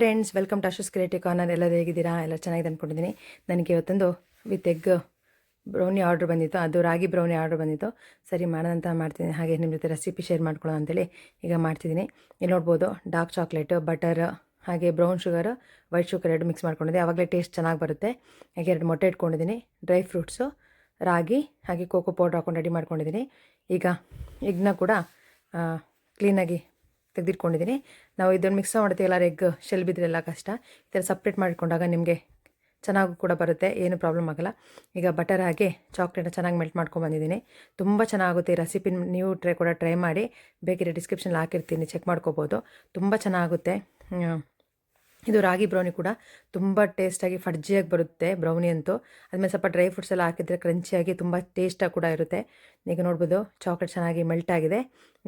Friends, welcome to Ashu's creative corner. ಎಲ್ಲರೂ ಹೇಗಿದ್ದೀರಾ? ಎಲ್ಲ ಚೆನ್ನಾಗಿದೆ ಅಂದ್ಕೊಂಡಿದ್ದೀನಿ. ನನಗೆ ಇವತ್ತೊಂದು ವಿತ್ ಎಗ್ ಬ್ರೌನಿ ಆರ್ಡ್ರ್ ಬಂದಿತ್ತು, ಅದು ರಾಗಿ ಬ್ರೌನಿ ಆರ್ಡ್ರ್ ಬಂದಿತ್ತು. ಸರಿ ಮಾಡೋಣ ಅಂತ ಮಾಡ್ತಿದ್ದೀನಿ, ಹಾಗೆ ನಿಮ್ಮ ಜೊತೆ ರೆಸಿಪಿ ಶೇರ್ ಮಾಡ್ಕೊಳ್ಳೋಣ ಅಂತೇಳಿ ಈಗ ಮಾಡ್ತಿದ್ದೀನಿ. ಇಲ್ಲಿ ನೋಡ್ಬೋದು, ಡಾರ್ಕ್ ಚಾಕ್ಲೇಟು, ಬಟರ್, ಹಾಗೆ ಬ್ರೌನ್ ಶುಗರು, ವೈಟ್ ಶುಗರ್ ಎರಡು ಮಿಕ್ಸ್ ಮಾಡ್ಕೊಂಡಿದ್ದೆ. ಆವಾಗಲೇ ಟೇಸ್ಟ್ ಚೆನ್ನಾಗಿ ಬರುತ್ತೆ. ಹಾಗೆ 2 ಮೊಟ್ಟೆ ಇಟ್ಕೊಂಡಿದ್ದೀನಿ, ಡ್ರೈ ಫ್ರೂಟ್ಸು, ರಾಗಿ, ಹಾಗೆ ಕೋಕೋ ಪೌಡ್ರ್ ಹಾಕೊಂಡು ರೆಡಿ ಮಾಡ್ಕೊಂಡಿದ್ದೀನಿ. ಈಗ ಎಗ್ನ ಕೂಡ ಕ್ಲೀನಾಗಿ ತೆಗೆದಿಟ್ಕೊಂಡಿದ್ದೀನಿ. ನಾವು ಇದನ್ನು ಮಿಕ್ಸ್ ಮಾಡ್ತೀವಲ್ಲ, ಎಗ್ ಶೆಲ್ ಬಿದ್ದರೆಲ್ಲ ಕಷ್ಟ. ಈ ಥರ ಸಪ್ರೇಟ್ ಮಾಡಿಕೊಂಡಾಗ ನಿಮಗೆ ಚೆನ್ನಾಗೂ ಕೂಡ ಬರುತ್ತೆ, ಏನು ಪ್ರಾಬ್ಲಮ್ ಆಗೋಲ್ಲ. ಈಗ ಬಟರ್ ಹಾಕಿ ಚಾಕ್ಲೇಟ್ನ ಚೆನ್ನಾಗಿ ಮೆಲ್ಟ್ ಮಾಡ್ಕೊಂಬಂದಿದ್ದೀನಿ. ತುಂಬ ಚೆನ್ನಾಗುತ್ತೆ ಈ ರೆಸಿಪಿ. ನೀವು ಟ್ರೈ ಮಾಡಿ, ಬೇಕಿದ್ರೆ ಡಿಸ್ಕ್ರಿಪ್ಷನಲ್ಲಿ ಹಾಕಿರ್ತೀನಿ, ಚೆಕ್ ಮಾಡ್ಕೋಬೋದು. ತುಂಬ ಚೆನ್ನಾಗುತ್ತೆ. ಇದು ರಾಗಿ ಬ್ರೌನಿ ಕೂಡ ತುಂಬ ಟೇಸ್ಟಾಗಿ ಫಡ್ಜಿಯಾಗಿ ಬರುತ್ತೆ ಬ್ರೌನಿ ಅಂತೂ. ಆದಮೇಲೆ ಸ್ವಲ್ಪ ಡ್ರೈ ಫ್ರೂಟ್ಸ್ ಎಲ್ಲ ಹಾಕಿದರೆ ಕ್ರಂಚಿಯಾಗಿ ತುಂಬ ಟೇಸ್ಟಾಗಿ ಕೂಡ ಇರುತ್ತೆ. ಈಗ ನೋಡ್ಬೋದು, ಚಾಕ್ಲೇಟ್ ಚೆನ್ನಾಗಿ ಮೆಲ್ಟ್ ಆಗಿದೆ.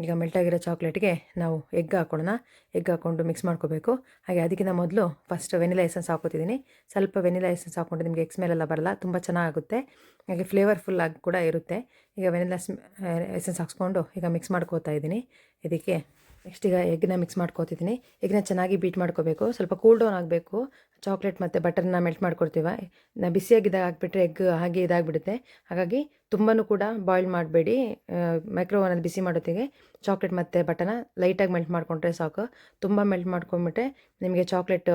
ಈಗ ಮೆಲ್ಟಾಗಿರೋ ಚಾಕ್ಲೇಟ್ಗೆ ನಾವು ಎಗ್ ಹಾಕೊಳ್ಳೋಣ. ಎಗ್ ಹಾಕ್ಕೊಂಡು ಮಿಕ್ಸ್ ಮಾಡ್ಕೋಬೇಕು. ಹಾಗೆ ಅದಕ್ಕಿಂತ ಮೊದಲು ಫಸ್ಟ್ ವೆನಿಲಾ ಎಸೆನ್ಸ್ ಹಾಕೋತಿದ್ದೀನಿ. ಸ್ವಲ್ಪ ವೆನಿಲಾ ಎಸೆನ್ಸ್ ಹಾಕ್ಕೊಂಡ್ರೆ ನಿಮಗೆ ಎಗ್ ಸ್ಮೆಲ್ ಎಲ್ಲ ಬರಲ್ಲ, ತುಂಬ ಚೆನ್ನಾಗುತ್ತೆ. ಹಾಗೆ ಫ್ಲೇವರ್ಫುಲ್ ಆಗಿ ಕೂಡ ಇರುತ್ತೆ. ಈಗ ವೆನಿಲಾ ಎಸೆನ್ಸ್ ಹಾಕ್ಸ್ಕೊಂಡು ಈಗ ಮಿಕ್ಸ್ ಮಾಡ್ಕೋತಾ ಇದ್ದೀನಿ. ಇದಕ್ಕೆ ನೆಕ್ಸ್ಟ್ ಈಗ ಎಗ್ನ ಮಿಕ್ಸ್ ಮಾಡ್ಕೋತಿದ್ದೀನಿ. ಎಗ್ನ ಚೆನ್ನಾಗಿ ಬೀಟ್ ಮಾಡ್ಕೋಬೇಕು. ಸ್ವಲ್ಪ ಕೂಲ್ ಡೌನ್ ಆಗಬೇಕು. ಚಾಕ್ಲೇಟ್ ಮತ್ತು ಬಟರ್ನ ಮೆಲ್ಟ್ ಮಾಡ್ಕೊಡ್ತೀವಿ. ಬಿಸಿಯಾಗಿದ್ದಾಗ ಹಾಕ್ಬಿಟ್ರೆ ಎಗ್ ಹಾಗೆ ಇದಾಗಿಬಿಡುತ್ತೆ. ಹಾಗಾಗಿ ತುಂಬಾ ಕೂಡ ಬಾಯ್ಲ್ ಮಾಡಬೇಡಿ. ಮೈಕ್ರೋವನಲ್ಲಿ ಬಿಸಿ ಮಾಡೋತ್ತಿಗೆ ಚಾಕ್ಲೇಟ್ ಮತ್ತು ಬಟರ್ನ ಲೈಟಾಗಿ ಮೆಲ್ಟ್ ಮಾಡಿಕೊಂಡ್ರೆ ಸಾಕು. ತುಂಬ ಮೆಲ್ಟ್ ಮಾಡ್ಕೊಂಬಿಟ್ರೆ ನಿಮಗೆ ಚಾಕ್ಲೇಟ್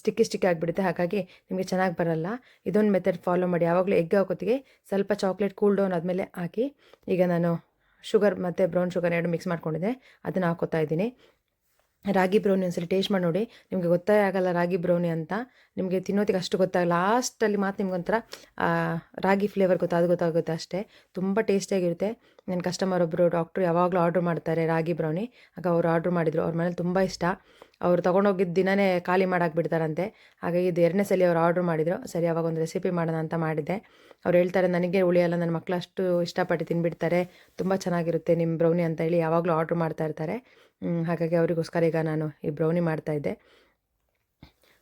ಸ್ಟಿಕ್ಕಿ ಆಗಿಬಿಡುತ್ತೆ. ಹಾಗಾಗಿ ನಿಮಗೆ ಚೆನ್ನಾಗಿ ಬರಲ್ಲ. ಇದೊಂದು ಮೆಥಡ್ ಫಾಲೋ ಮಾಡಿ. ಯಾವಾಗಲೂ ಎಗ್ ಹಾಕೋತ್ತಿಗೆ ಸ್ವಲ್ಪ ಚಾಕ್ಲೇಟ್ ಕೂಲ್ ಡೌನ್ ಆದಮೇಲೆ ಹಾಕಿ. ಈಗ ನಾನು ಶುಗರ್ ಮತ್ತು ಬ್ರೌನ್ ಶುಗರ್ ಎರಡು ಮಿಕ್ಸ್ ಮಾಡ್ಕೊಂಡಿದ್ದೆ, ಅದನ್ನು ಹಾಕೋತಾ ಇದ್ದೀನಿ. ರಾಗಿ ಬ್ರೌನಿ ಒಂದ್ಸಲ ಟೇಸ್ಟ್ ಮಾಡಿ ನೋಡಿ, ನಿಮಗೆ ಗೊತ್ತೇ ಆಗಲ್ಲ ರಾಗಿ ಬ್ರೌನಿ ಅಂತ. ನಿಮಗೆ ತಿನ್ನೋತಿಗೆ ಅಷ್ಟು ಗೊತ್ತಾಗಲ್ಲ, ಲಾಸ್ಟಲ್ಲಿ ಮಾತ್ರ ನಿಮ್ಗೊಂಥರ ರಾಗಿ ಫ್ಲೇವರ್ ಅದು ಗೊತ್ತಾಗುತ್ತೆ ಅಷ್ಟೇ. ತುಂಬ ಟೇಸ್ಟಿಯಾಗಿರುತ್ತೆ. ನನ್ನ ಕಸ್ಟಮರ್ ಒಬ್ಬರು ಡಾಕ್ಟ್ರು ಯಾವಾಗಲೂ ಆರ್ಡ್ರ್ ಮಾಡ್ತಾರೆ ರಾಗಿ ಬ್ರೌನಿ. ಆಗ ಅವ್ರು ಆರ್ಡ್ರ್ ಮಾಡಿದರು. ಅವ್ರ ಮನೇಲಿ ತುಂಬ ಇಷ್ಟ. ಅವ್ರು ತೊಗೊಂಡೋಗಿದ್ದ ದಿನವೇ ಖಾಲಿ ಮಾಡಾಕ್ಬಿಡ್ತಾರಂತೆ. ಹಾಗಾಗಿ ಇದು 2ನೇ ಸಲ ಅವ್ರು ಆರ್ಡ್ರ್ ಮಾಡಿದರು. ಸರಿ, ಅವಾಗ ಒಂದು ರೆಸಿಪಿ ಮಾಡೋಣ ಅಂತ ಮಾಡಿದ್ದೆ. ಅವ್ರು ಹೇಳ್ತಾರೆ, ನನಗೆ ಉಳಿಯಲ್ಲ, ನನ್ನ ಮಕ್ಕಳು ಅಷ್ಟು ಇಷ್ಟಪಟ್ಟು ತಿನ್ಬಿಡ್ತಾರೆ, ತುಂಬ ಚೆನ್ನಾಗಿರುತ್ತೆ ನಿಮ್ಮ ಬ್ರೌನಿ ಅಂತ ಹೇಳಿ ಯಾವಾಗಲೂ ಆರ್ಡ್ರ್ ಮಾಡ್ತಾ ಇರ್ತಾರೆ. ಹಾಗಾಗಿ ಅವರಿಗೋಸ್ಕರ ಈಗ ನಾನು ಈ ಬ್ರೌನಿ ಮಾಡ್ತಾಯಿದ್ದೆ.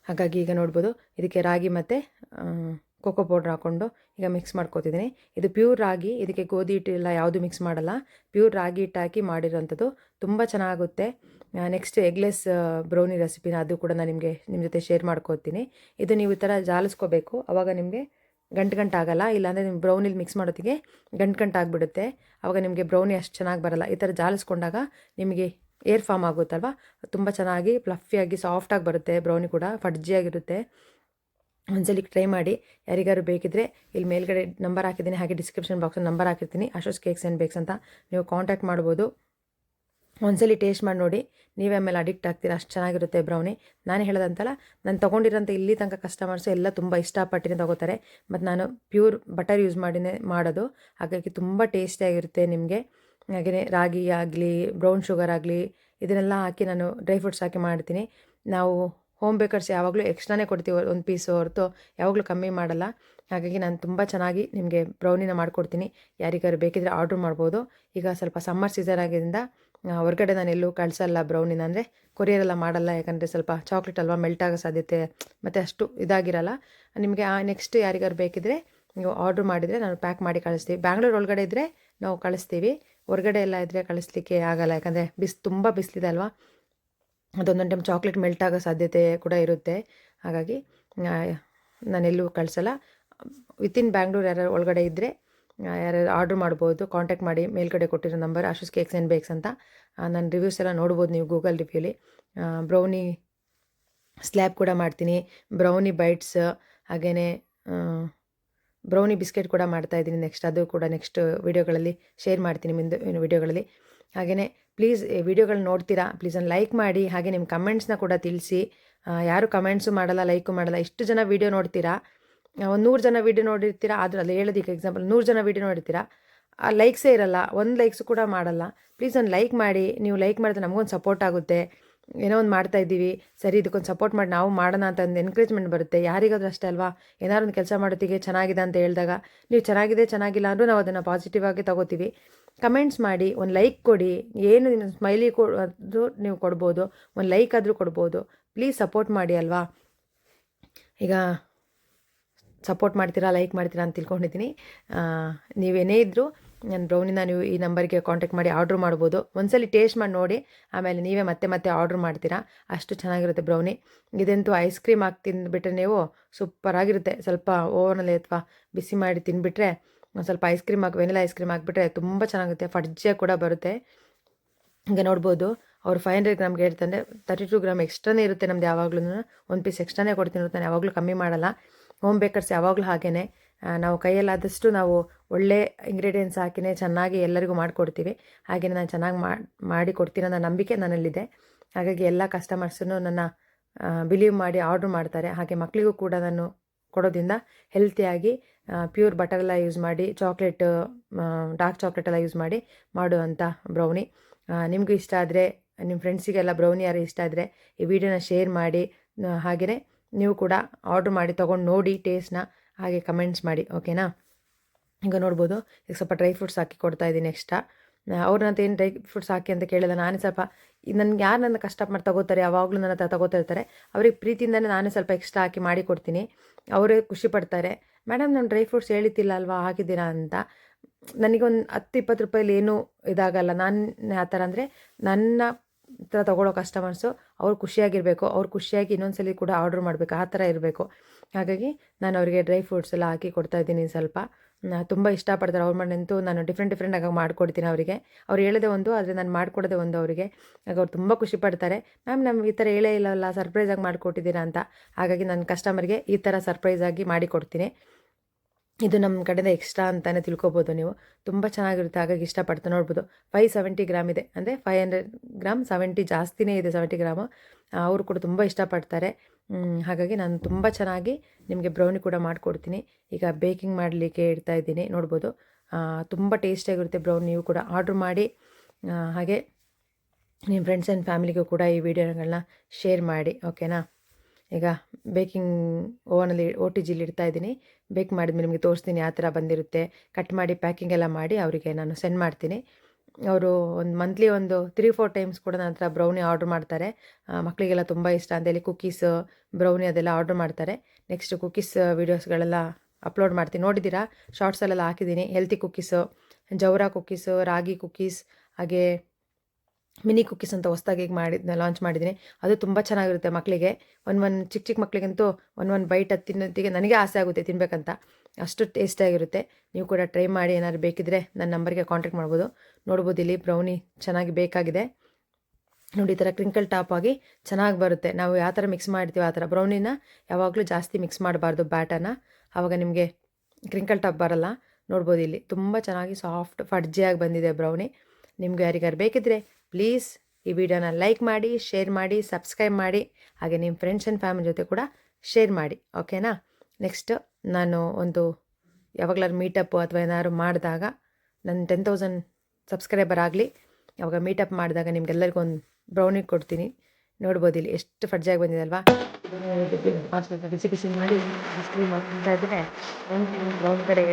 ಹಾಗಾಗಿ ಈಗ ನೋಡ್ಬೋದು, ಇದಕ್ಕೆ ರಾಗಿ ಮತ್ತು ಕೋಕೋ ಪೌಡ್ರ್ ಹಾಕ್ಕೊಂಡು ಈಗ ಮಿಕ್ಸ್ ಮಾಡ್ಕೋತಿದ್ದೀನಿ. ಇದು ಪ್ಯೂರ್ ರಾಗಿ, ಇದಕ್ಕೆ ಗೋಧಿ ಹಿಟ್ಟು ಎಲ್ಲ ಯಾವುದು ಮಿಕ್ಸ್ ಮಾಡಲ್ಲ. ಪ್ಯೂರ್ ರಾಗಿ ಹಿಟ್ಟು ಹಾಕಿ ಮಾಡಿರೋಂಥದ್ದು, ತುಂಬ ಚೆನ್ನಾಗುತ್ತೆ. ನೆಕ್ಸ್ಟ್ ಎಗ್ಲೆಸ್ ಬ್ರೌನಿ ರೆಸಿಪಿನ ಅದು ಕೂಡ ನಾನು ನಿಮ್ಮ ಜೊತೆ ಶೇರ್ ಮಾಡ್ಕೋತೀನಿ. ಇದು ನೀವು ಈ ಥರ ಜಾಲಿಸ್ಕೋಬೇಕು, ಆವಾಗ ನಿಮಗೆ ಗಂಟಾಗಲ್ಲ. ಇಲ್ಲಾಂದರೆ ನಿಮ್ಮ ಬ್ರೌನಿಲಿ ಮಿಕ್ಸ್ ಮಾಡೋತ್ತಿಗೆ ಗಂಟಾಗಿಬಿಡುತ್ತೆ. ಆವಾಗ ನಿಮಗೆ ಬ್ರೌನಿ ಅಷ್ಟು ಚೆನ್ನಾಗಿ ಬರಲ್ಲ. ಈ ಥರ ಜಾಲಿಸ್ಕೊಂಡಾಗ ನಿಮಗೆ ಏರ್ ಫಾರ್ಮ್ ಆಗುತ್ತಲ್ವ, ತುಂಬ ಚೆನ್ನಾಗಿ ಫ್ಲಫಿಯಾಗಿ ಸಾಫ್ಟಾಗಿ ಬರುತ್ತೆ. ಬ್ರೌನಿ ಕೂಡ ಫಡ್ಜಿಯಾಗಿರುತ್ತೆ. ಒಂದ್ಸಲಿ ಟ್ರೈ ಮಾಡಿ. ಯಾರಿಗಾರು ಬೇಕಿದ್ದರೆ ಇಲ್ಲಿ ಮೇಲ್ಗಡೆ ನಂಬರ್ ಹಾಕಿದ್ದೀನಿ, ಹಾಗೆ ಡಿಸ್ಕ್ರಿಪ್ಷನ್ ಬಾಕ್ಸಲ್ಲಿ ನಂಬರ್ ಹಾಕಿರ್ತೀನಿ, ಅಶೋಸ್ ಕೇಕ್ಸ್ ಆ್ಯಂಡ್ ಬೇಕ್ಸ್ ಅಂತ. ನೀವು ಕಾಂಟ್ಯಾಕ್ಟ್ ಮಾಡ್ಬೋದು. ಒಂದ್ಸಲಿ ಟೇಸ್ಟ್ ಮಾಡಿ ನೋಡಿ, ನೀವೇ ಆಮೇಲೆ ಅಡಿಕ್ಟ್ ಆಗ್ತೀರಾ, ಅಷ್ಟು ಚೆನ್ನಾಗಿರುತ್ತೆ ಬ್ರೌನಿ. ನಾನು ಹೇಳೋದಂತಲ್ಲ, ನಾನು ತೊಗೊಂಡಿರೋಂಥ ಇಲ್ಲಿ ತನಕ ಕಸ್ಟಮರ್ಸು ಎಲ್ಲ ತುಂಬ ಇಷ್ಟಪಟ್ಟಿನೇ ತೊಗೋತಾರೆ. ಮತ್ತು ನಾನು ಪ್ಯೂರ್ ಬಟರ್ ಯೂಸ್ ಮಾಡಿನೇ ಮಾಡೋದು, ಹಾಗಾಗಿ ತುಂಬ ಟೇಸ್ಟಿಯಾಗಿರುತ್ತೆ ನಿಮಗೆ. ಹಾಗೆಯೇ ರಾಗಿ ಆಗಲಿ, ಬ್ರೌನ್ ಶುಗರ್ ಆಗಲಿ, ಇದನ್ನೆಲ್ಲ ಹಾಕಿ ನಾನು ಡ್ರೈ ಫ್ರೂಟ್ಸ್ ಹಾಕಿ ಮಾಡ್ತೀನಿ. ನಾವು ಹೋಮ್ ಬೇಕರ್ಸ್ ಯಾವಾಗಲೂ ಎಕ್ಸ್ಟ್ರಾನೇ ಕೊಡ್ತೀವಿ, ಒಂದು ಪೀಸು ಹೊರತು ಯಾವಾಗಲೂ ಕಮ್ಮಿ ಮಾಡಲ್ಲ. ಹಾಗಾಗಿ ನಾನು ತುಂಬ ಚೆನ್ನಾಗಿ ನಿಮಗೆ ಬ್ರೌನಿನ ಮಾಡಿಕೊಡ್ತೀನಿ. ಯಾರಿಗಾರು ಬೇಕಿದ್ರೆ ಆರ್ಡ್ರ್ ಮಾಡ್ಬೋದು. ಈಗ ಸ್ವಲ್ಪ ಸಮ್ಮರ್ ಸೀಸನ್ ಆಗಿದ್ದರಿಂದ ಹೊರಗಡೆ ನಾನು ಎಲ್ಲೂ ಕಳಿಸಲ್ಲ ಬ್ರೌನಿನ, ಅಂದರೆ ಕೊರಿಯರೆಲ್ಲ ಮಾಡಲ್ಲ. ಯಾಕಂದರೆ ಸ್ವಲ್ಪ ಚಾಕ್ಲೇಟ್ ಅಲ್ವಾ, ಮೆಲ್ಟ್ ಆಗೋ ಸಾಧ್ಯತೆ ಮತ್ತು ಅಷ್ಟು ಇದಾಗಿರಲ್ಲ. ನಿಮಗೆ ನೆಕ್ಸ್ಟ್ ಯಾರಿಗಾರು ಬೇಕಿದ್ದರೆ ನೀವು ಆರ್ಡ್ರ್ ಮಾಡಿದರೆ ನಾನು ಪ್ಯಾಕ್ ಮಾಡಿ ಕಳಿಸ್ತೀವಿ. ಬ್ಯಾಂಗ್ಳೂರು ಒಳಗಡೆ ಇದ್ದರೆ ನಾವು ಕಳಿಸ್ತೀವಿ, ಹೊರಗಡೆ ಎಲ್ಲ ಇದ್ದರೆ ಕಳಿಸ್ಲಿಕ್ಕೆ ಆಗಲ್ಲ. ಯಾಕಂದರೆ ತುಂಬ ಬಿಸಿಲಿದೆ ಅಲ್ವಾ, ಅದೊಂದೊಂದು ಟೈಮ್ ಚಾಕ್ಲೇಟ್ ಮೆಲ್ಟ್ ಆಗೋ ಸಾಧ್ಯತೆ ಕೂಡ ಇರುತ್ತೆ. ಹಾಗಾಗಿ ನಾನೆಲ್ಲೂ ಕಳಿಸಲ್ಲ. ವಿತಿನ್ ಬ್ಯಾಂಗ್ಳೂರು ಯಾರು ಒಳಗಡೆ ಇದ್ದರೆ ಯಾರು ಆರ್ಡ್ರ್ ಮಾಡ್ಬೋದು, ಕಾಂಟ್ಯಾಕ್ಟ್ ಮಾಡಿ. ಮೇಲ್ಗಡೆ ಕೊಟ್ಟಿರೋ ನಂಬರ್ ಅಶೋಸ್ ಕೇಕ್ಸ್ ಆ್ಯಂಡ್ ಬೇಕ್ಸ್ ಅಂತ. ನನ್ನ ರಿವ್ಯೂಸ್ ಎಲ್ಲ ನೋಡ್ಬೋದು ನೀವು ಗೂಗಲ್ ರಿವ್ಯೂಲಿ. ಬ್ರೌನಿ ಸ್ಲ್ಯಾಬ್ ಕೂಡ ಮಾಡ್ತೀನಿ, ಬ್ರೌನಿ ಬೈಟ್ಸ್, ಹಾಗೆಯೇ ಬ್ರೌನಿ ಬಿಸ್ಕೆಟ್ ಕೂಡ ಮಾಡ್ತಾಯಿದ್ದೀನಿ. ಅದು ಕೂಡ ನೆಕ್ಸ್ಟ್ ವೀಡಿಯೋಗಳಲ್ಲಿ ಶೇರ್ ಮಾಡ್ತೀನಿ, ಮುಂದೆ ವೀಡಿಯೋಗಳಲ್ಲಿ. ಹಾಗೆಯೇ ಪ್ಲೀಸ್ ವೀಡಿಯೋಗಳು ನೋಡ್ತೀರಾ, ಪ್ಲೀಸ್ ಒಂದು ಲೈಕ್ ಮಾಡಿ. ಹಾಗೆ ನಿಮ್ಮ ಕಮೆಂಟ್ಸ್ನ ಕೂಡ ತಿಳಿಸಿ. ಯಾರು ಕಮೆಂಟ್ಸು ಮಾಡಲ್ಲ, ಲೈಕು ಮಾಡಲ್ಲ. ಇಷ್ಟು ಜನ ವೀಡಿಯೋ ನೋಡ್ತೀರಾ, ಒಂದು 100 ಜನ ವೀಡಿಯೋ ನೋಡಿರ್ತೀರಾ, ಆದರೂ ಅಲ್ಲಿ ಹೇಳೋದಕ್ಕೆ ಎಕ್ಸಾಂಪಲ್ 100 ಜನ ವೀಡಿಯೋ ನೋಡಿರ್ತೀರಾ, ಆ ಲೈಕ್ಸೇ ಇರಲ್ಲ, ಒಂದು ಲೈಕ್ಸು ಕೂಡ ಮಾಡಲ್ಲ. ಪ್ಲೀಸ್ ಒಂದು ಲೈಕ್ ಮಾಡಿ. ನೀವು ಲೈಕ್ ಮಾಡಿದ್ರೆ ನಮಗೊಂದು ಸಪೋರ್ಟ್ ಆಗುತ್ತೆ. ಏನೋ ಒಂದು ಮಾಡ್ತಾಯಿದ್ದೀವಿ, ಸರಿ ಇದಕ್ಕೊಂದು ಸಪೋರ್ಟ್ ಮಾಡಿ ನಾವು ಮಾಡೋಣ ಅಂತ ಒಂದು ಎನ್ಕರೇಜ್ಮೆಂಟ್ ಬರುತ್ತೆ. ಯಾರಿಗಾದ್ರೂ ಅಷ್ಟೇ ಅಲ್ವಾ, ಏನಾದ್ರು ಒಂದು ಕೆಲಸ ಮಾಡೋತ್ತಿಗೆ ಚೆನ್ನಾಗಿದೆ ಅಂತ ಹೇಳಿದಾಗ ನೀವು ಚೆನ್ನಾಗಿದೆ ಚೆನ್ನಾಗಿಲ್ಲ ಅಂದರೂ ನಾವು ಅದನ್ನು ಪಾಸಿಟಿವ್ ಆಗಿ ತೊಗೋತೀವಿ. ಕಮೆಂಟ್ಸ್ ಮಾಡಿ, ಒಂದು ಲೈಕ್ ಕೊಡಿ. ಏನು ನಿಮ್ಮ ಸ್ಮೈಲಿ ಕೊಡೋದು ನೀವು ಕೊಡ್ಬೋದು, ಒಂದು ಲೈಕ್ ಆದರೂ ಕೊಡ್ಬೋದು. ಪ್ಲೀಸ್ ಸಪೋರ್ಟ್ ಮಾಡಿ ಅಲ್ವಾ. ಈಗ ಸಪೋರ್ಟ್ ಮಾಡ್ತೀರಾ, ಲೈಕ್ ಮಾಡ್ತೀರಾ ಅಂತ ತಿಳ್ಕೊಂಡಿದ್ದೀನಿ. ನೀವೇನೇ ಇದ್ದರೂ ನನ್ನ ಬ್ರೌನಿನ ನೀವು ಈ ನಂಬರ್ಗೆ ಕಾಂಟ್ಯಾಕ್ಟ್ ಮಾಡಿ ಆರ್ಡ್ರ್ ಮಾಡ್ಬೋದು. ಒಂದ್ಸಲಿ ಟೇಸ್ಟ್ ಮಾಡಿ ನೋಡಿ, ಆಮೇಲೆ ನೀವೇ ಮತ್ತೆ ಆರ್ಡ್ರ್ ಮಾಡ್ತೀರಾ. ಅಷ್ಟು ಚೆನ್ನಾಗಿರುತ್ತೆ ಬ್ರೌನಿ. ಇದಂತೂ ಐಸ್ ಕ್ರೀಮ್ ಹಾಕಿ ತಿಂದುಬಿಟ್ರೆ ನೀವು ಸೂಪರಾಗಿರುತ್ತೆ. ಸ್ವಲ್ಪ ಓವನಲ್ಲಿ ಅಥವಾ ಬಿಸಿ ಮಾಡಿ ತಿಂದುಬಿಟ್ರೆ ಒಂದು ಸ್ವಲ್ಪ ice cream vanilla ice cream ಹಾಕಿಬಿಟ್ರೆ ತುಂಬ ಚೆನ್ನಾಗುತ್ತೆ. ಫಡ್ಜಿಯಾಗಿ ಕೂಡ ಬರುತ್ತೆ. ಹಿಂಗೆ ನೋಡ್ಬೋದು ಅವ್ರು 500 ಗ್ರಾಮ್ಗೆ ಹೇಳ್ತಂದರೆ 32 ಗ್ರಾಮ್ ಎಕ್ಸ್ಟ್ರಾನೇ ಇರುತ್ತೆ ನಮ್ದು. ಯಾವಾಗ್ಲೂ ಒಂದು ಪೀಸ್ ಎಕ್ಸ್ಟ್ರಾನೇ ಕೊಡ್ತೀನಿ ಇರುತ್ತೆ, ನಾನು ಯಾವಾಗಲೂ ಕಮ್ಮಿ ಮಾಡಲ್ಲ. ಹೋಮ್ ಬೇಕರ್ಸ್ ಯಾವಾಗಲೂ ಹಾಗೇ ನಾವು ಕೈಯಲ್ಲಾದಷ್ಟು ನಾವು ಒಳ್ಳೆ ಇಂಗ್ರೀಡಿಯೆಂಟ್ಸ್ ಹಾಕಿನೇ ಚೆನ್ನಾಗಿ ಎಲ್ಲರಿಗೂ ಮಾಡಿಕೊಡ್ತೀವಿ. ಹಾಗೆಯೇ ನಾನು ಚೆನ್ನಾಗಿ ಮಾಡಿ ಕೊಡ್ತೀನಿ ಅನ್ನೋ ನಂಬಿಕೆ ನನ್ನಲ್ಲಿದೆ. ಹಾಗಾಗಿ ಎಲ್ಲ ಕಸ್ಟಮರ್ಸೂ ನನ್ನ ಬಿಲೀವ್ ಮಾಡಿ ಆರ್ಡ್ರ್ ಮಾಡ್ತಾರೆ. ಹಾಗೆ ಮಕ್ಕಳಿಗೂ ಕೂಡ ನಾನು ಕೊಡೋದ್ರಿಂದ ಹೆಲ್ತಿಯಾಗಿ ಪ್ಯೂರ್ ಬಟರ್ ಎಲ್ಲ ಯೂಸ್ ಮಾಡಿ, ಚಾಕ್ಲೇಟ್ ಡಾರ್ಕ್ ಚಾಕ್ಲೇಟ್ ಎಲ್ಲ ಯೂಸ್ ಮಾಡಿ ಮಾಡುವಂಥ ಬ್ರೌನಿ. ನಿಮಗೂ ಇಷ್ಟ ಆದರೆ, ನಿಮ್ಮ ಫ್ರೆಂಡ್ಸಿಗೆಲ್ಲ ಬ್ರೌನಿ ಯಾರು ಇಷ್ಟ ಆದರೆ ಈ ವಿಡಿಯೋನ ಶೇರ್ ಮಾಡಿ. ಹಾಗೆಯೇ ನೀವು ಕೂಡ ಆರ್ಡ್ರ್ ಮಾಡಿ ತೊಗೊಂಡು ನೋಡಿ ಟೇಸ್ಟ್ನ, ಹಾಗೆ ಕಮೆಂಟ್ಸ್ ಮಾಡಿ. ಓಕೆನಾ? ಈಗ ನೋಡ್ಬೋದು, ಈಗ ಸ್ವಲ್ಪ ಡ್ರೈ ಫ್ರೂಟ್ಸ್ ಹಾಕಿ ಕೊಡ್ತಾಯಿದ್ದೀನಿ ಎಕ್ಸ್ಟ್ರಾ. ಅವ್ರನ್ನಂತ ಏನು ಡ್ರೈ ಫ್ರೂಟ್ಸ್ ಹಾಕಿ ಅಂತ ಕೇಳಿಲ್ಲ. ನಾನೇ ಸ್ವಲ್ಪ ನನಗೆ ಯಾರು ನನ್ನ ಕಷ್ಟಪಟ್ಟು ತಗೋತಾರೆ, ಯಾವಾಗಲೂ ನನ್ನ ಹತ್ರ ತಗೋತಾ ಇರ್ತಾರೆ, ಅವ್ರಿಗೆ ಪ್ರೀತಿಯಿಂದನೇ ನಾನೇ ಸ್ವಲ್ಪ ಎಕ್ಸ್ಟ್ರಾ ಹಾಕಿ ಮಾಡಿ ಕೊಡ್ತೀನಿ. ಅವರೇ ಖುಷಿ ಪಡ್ತಾರೆ. ಮೇಡಮ್ ನಾನು ಡ್ರೈ ಫ್ರೂಟ್ಸ್ ಹೇಳಿದ್ದಿಲ್ಲ ಅಲ್ವಾ ಹಾಕಿದ್ದೀರಾ ಅಂತ. ನನಗೊಂದು 10-20 ರೂಪಾಯಲ್ಲಿ ಏನೂ ಇದಾಗಲ್ಲ. ನಾನು ಆ ಥರ ಅಂದರೆ ನನ್ನ ಹತ್ರ ತೊಗೊಳ್ಳೋ ಕಸ್ಟಮರ್ಸು ಅವ್ರು ಖುಷಿಯಾಗಿರಬೇಕು, ಅವ್ರು ಖುಷಿಯಾಗಿ ಇನ್ನೊಂದ್ಸಲಿ ಕೂಡ ಆರ್ಡ್ರ್ ಮಾಡಬೇಕು, ಆ ಥರ ಇರಬೇಕು. ಹಾಗಾಗಿ ನಾನು ಅವರಿಗೆ ಡ್ರೈ ಫ್ರೂಟ್ಸ್ ಎಲ್ಲ ಹಾಕಿ ಕೊಡ್ತಾಯಿದ್ದೀನಿ. ಸ್ವಲ್ಪ ತುಂಬ ಇಷ್ಟಪಡ್ತಾರೆ. ಅವ್ರ ಮನೆಯಂತೂ ನಾನು ಡಿಫ್ರೆಂಟಾಗಿ ಮಾಡಿಕೊಡ್ತೀನಿ ಅವರಿಗೆ. ಅವ್ರು ಹೇಳೋದೇ ಒಂದು, ಆದರೆ ನಾನು ಮಾಡಿಕೊಡೋದೇ ಒಂದು ಅವರಿಗೆ. ಆಗ ಅವ್ರು ತುಂಬ ಖುಷಿ ಪಡ್ತಾರೆ. ಮ್ಯಾಮ್ ನಮ್ಗೆ ಈ ಥರ ಹೇಳೇ ಇಲ್ಲವಲ್ಲ, ಸರ್ಪ್ರೈಸಾಗಿ ಮಾಡಿಕೊಟ್ಟಿದ್ದೀರಾ ಅಂತ. ಹಾಗಾಗಿ ನನ್ನ ಕಸ್ಟಮರ್ಗೆ ಈ ಥರ ಸರ್ಪ್ರೈಸಾಗಿ ಮಾಡಿಕೊಡ್ತೀನಿ. ಇದು ನಮ್ಮ ಕಡೆಯಿಂದ ಎಕ್ಸ್ಟ್ರಾ ಅಂತಲೇ ತಿಳ್ಕೊಬೋದು ನೀವು. ತುಂಬ ಚೆನ್ನಾಗಿರುತ್ತೆ. ಹಾಗಾಗಿ ಇಷ್ಟಪಡ್ತಾ ನೋಡ್ಬೋದು. 570 ಗ್ರಾಮ್ ಇದೆ, ಅಂದರೆ 500 ಗ್ರಾಮ್ 70 ಜಾಸ್ತಿನೇ ಇದೆ, 70 ಗ್ರಾಮು. ಅವರು ಕೂಡ ತುಂಬ ಇಷ್ಟಪಡ್ತಾರೆ. ಹಾಗಾಗಿ ನಾನು ತುಂಬ ಚೆನ್ನಾಗಿ ನಿಮಗೆ ಬ್ರೌನಿ ಕೂಡ ಮಾಡಿಕೊಡ್ತೀನಿ. ಈಗ ಬೇಕಿಂಗ್ ಮಾಡಲಿಕ್ಕೆ ಇಡ್ತಾಯಿದ್ದೀನಿ. ನೋಡ್ಬೋದು, ತುಂಬ ಟೇಸ್ಟಿಯಾಗಿರುತ್ತೆ ಬ್ರೌನಿ. ನೀವು ಕೂಡ ಆರ್ಡ್ರ್ ಮಾಡಿ. ಹಾಗೆ ನಿಮ್ಮ ಫ್ರೆಂಡ್ಸ್ ಆ್ಯಂಡ್ ಫ್ಯಾಮಿಲಿಗೂ ಕೂಡ ಈ ವಿಡಿಯೋಗಳನ್ನ ಶೇರ್ ಮಾಡಿ. ಓಕೆನಾ? ಈಗ ಬೇಕಿಂಗ್ ಓವನಲ್ಲಿ OTGಲಿ ಇಡ್ತಾಯಿದ್ದೀನಿ. ಬೇಕ್ ಮಾಡಿದ್ಮೇಲೆ ನಿಮಗೆ ತೋರಿಸ್ತೀನಿ ಯಾವ ಥರ ಬಂದಿರುತ್ತೆ. ಕಟ್ ಮಾಡಿ ಪ್ಯಾಕಿಂಗ್ ಎಲ್ಲ ಮಾಡಿ ಅವರಿಗೆ ನಾನು ಸೆಂಡ್ ಮಾಡ್ತೀನಿ. ಅವರು ಒಂದು ಮಂತ್ಲಿ ಒಂದು 3-4 ಟೈಮ್ಸ್ ಕೂಡ ನನ್ನ ಹತ್ರ ಬ್ರೌನಿ ಆರ್ಡ್ರ್ ಮಾಡ್ತಾರೆ. ಮಕ್ಕಳಿಗೆಲ್ಲ ತುಂಬ ಇಷ್ಟ ಅಂತೇಳಿ ಕುಕ್ಕೀಸ್, ಬ್ರೌನಿ ಅದೆಲ್ಲ ಆರ್ಡ್ರ್ ಮಾಡ್ತಾರೆ. ನೆಕ್ಸ್ಟ್ ಕುಕ್ಕೀಸ್ ವೀಡಿಯೋಸ್ಗಳೆಲ್ಲ ಅಪ್ಲೋಡ್ ಮಾಡ್ತೀನಿ. ನೋಡಿದ್ದೀರಾ, ಶಾರ್ಟ್ಸಲ್ಲೆಲ್ಲ ಹಾಕಿದ್ದೀನಿ. ಹೆಲ್ತಿ ಕುಕ್ಕೀಸು, ಜವರಾ ಕುಕ್ಕೀಸು, ರಾಗಿ ಕುಕ್ಕೀಸ್, ಹಾಗೆ ಮಿನಿ ಕುಕ್ಕೀಸ್ ಅಂತ ಹೊಸ್ದಾಗಿ ಲಾಂಚ್ ಮಾಡಿದ್ದೀನಿ. ಅದು ತುಂಬ ಚೆನ್ನಾಗಿರುತ್ತೆ ಮಕ್ಕಳಿಗೆ. ಚಿಕ್ಕ ಮಕ್ಕಳಿಗಂತೂ ಒಂದು ಬೈಟ್ ಅದು ತಿನ್ನೋತ್ತಿಗೆ ನನಗೆ ಆಸೆ ಆಗುತ್ತೆ ತಿನ್ನಬೇಕಂತ, ಅಷ್ಟು ಟೇಸ್ಟಿಯಾಗಿರುತ್ತೆ. ನೀವು ಕೂಡ ಟ್ರೈ ಮಾಡಿ. ಏನಾದ್ರು ಬೇಕಿದ್ದರೆ ನನ್ನ ನಂಬರ್ಗೆ ಕಾಂಟ್ಯಾಕ್ಟ್ ಮಾಡ್ಬೋದು. ನೋಡ್ಬೋದು, ಇಲ್ಲಿ ಬ್ರೌನಿ ಚೆನ್ನಾಗಿ ಬೇಕಾಗಿದೆ ನೋಡಿ. ಈ ಥರ ಕ್ರಿಂಕಲ್ ಟಾಪ್ ಆಗಿ ಚೆನ್ನಾಗಿ ಬರುತ್ತೆ. ನಾವು ಯಾವ ಥರ ಮಿಕ್ಸ್ ಮಾಡ್ತೀವಿ ಆ ಥರ. ಬ್ರೌನಿನ ಯಾವಾಗಲೂ ಜಾಸ್ತಿ ಮಿಕ್ಸ್ ಮಾಡಬಾರ್ದು ಬ್ಯಾಟನ್ನು, ಆವಾಗ ನಿಮಗೆ ಕ್ರಿಂಕಲ್ ಟಾಪ್ ಬರಲ್ಲ. ನೋಡ್ಬೋದು, ಇಲ್ಲಿ ತುಂಬ ಚೆನ್ನಾಗಿ ಸಾಫ್ಟ್ ಫಡ್ಜಿಯಾಗಿ ಬಂದಿದೆ ಬ್ರೌನಿ. ನಿಮ್ಗೆ ಯಾರಿಗಾರು ಬೇಕಿದ್ದರೆ ಪ್ಲೀಸ್ ಈ ವಿಡಿಯೋನ ಲೈಕ್ ಮಾಡಿ, ಶೇರ್ ಮಾಡಿ, ಸಬ್ಸ್ಕ್ರೈಬ್ ಮಾಡಿ. ಹಾಗೆ ನಿಮ್ಮ ಫ್ರೆಂಡ್ಸ್ ಆ್ಯಂಡ್ ಫ್ಯಾಮಿಲಿ ಜೊತೆ ಕೂಡ ಶೇರ್ ಮಾಡಿ. ಓಕೆನಾ? ನೆಕ್ಸ್ಟ್ ನಾನು ಒಂದು ಯಾವಾಗಲಾದ್ರು ಮೀಟಪ್ಪು ಅಥವಾ ಏನಾದ್ರು ಮಾಡಿದಾಗ, ನನ್ನ 10,000 ಸಬ್ಸ್ಕ್ರೈಬರ್ ಆಗಲಿ, ಅವಾಗ ಮೀಟಪ್ ಮಾಡಿದಾಗ ನಿಮ್ಗೆಲ್ಲರಿಗೂ ಒಂದು ಬ್ರೌನಿ ಕೊಡ್ತೀನಿ. ನೋಡ್ಬೋದು, ಇಲ್ಲಿ ಎಷ್ಟು ಫಡ್ಜಾಗಿ ಬಂದಿದೆ ಅಲ್ವಾ. ಬಿಸಿ ಬಿಸಿ ಮಾಡಿ ಐಸ್ ಕ್ರೀಮ್ ಮಾಡ್ತಾ ಇದ್ದರೆ ಬ್ರೌನ್ ಕಡೆ